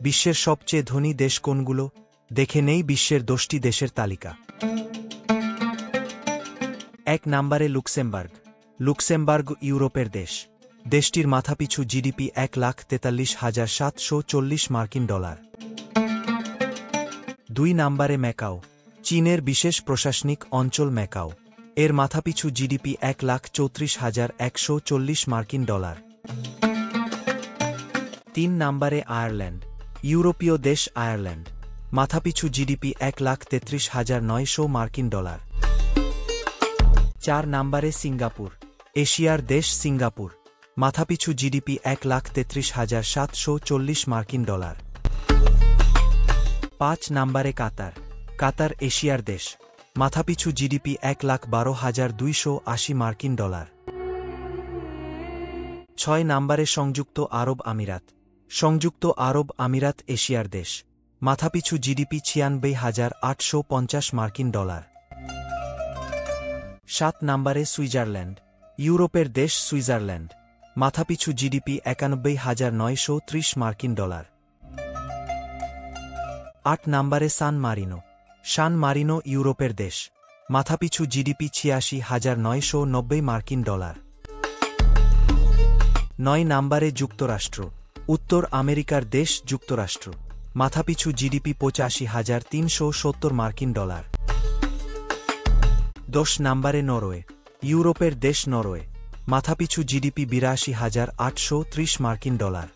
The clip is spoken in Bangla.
বিশ্বের সবচেয়ে ধনী দেশ কোনগুলো? দেখে নেই বিশ্বের 10টি দেশের তালিকা। 1 নম্বরে লুক্সেমবার্গ। লুক্সেমবার্গ ইউরোপের দেশ। দেশটির মাথাপিছু জিডিপি 1,43,740 মার্কিন ডলার। 2 নম্বরে ম্যাকাও। চীনের বিশেষ প্রশাসনিক অঞ্চল ম্যাকাও। এর মাথাপিছু জিডিপি 1,34,140 মার্কিন ডলার। 3 নম্বরে আয়ারল্যান্ড। ইউরোপীয় দেশ আয়ারল্যান্ড। মাথাপিছু জিডিপি 1,33,900 মার্কিন ডলার। 4 নম্বরে সিঙ্গাপুর। এশিয়ার দেশ সিঙ্গাপুর। মাথাপিছু জিডিপি 1,33,740 মার্কিন ডলার। 5 নম্বরে কাতার। কাতার এশিয়ার দেশ। মাথাপিছু জিডিপি 1,12,280 মার্কিন ডলার। 6 নম্বরে সংযুক্ত আরব আমিরাত। সংযুক্ত আরব আমিরাত এশিয়ার দেশ। মাথাপিছু জিডিপি 96,850 মার্কিন ডলার। 7 নম্বরে সুইজারল্যান্ড। ইউরোপের দেশ সুইজারল্যান্ড। মাথাপিছু জিডিপি 91,930 মার্কিন ডলার। 8 নম্বরে সান মারিনো। সান মারিনো ইউরোপের দেশ। মাথাপিছু জিডিপি 86,990 মার্কিন ডলার। 9 নম্বরে যুক্তরাষ্ট্র। উত্তর আমেরিকার দেশ যুক্তরাষ্ট্র। মাথাপিছু জিডিপি 85,370 মার্কিন ডলার। 10 নম্বরে নরওয়ে। ইউরোপের দেশ নরওয়ে। মাথাপিছু জিডিপি 82,830 মার্কিন ডলার।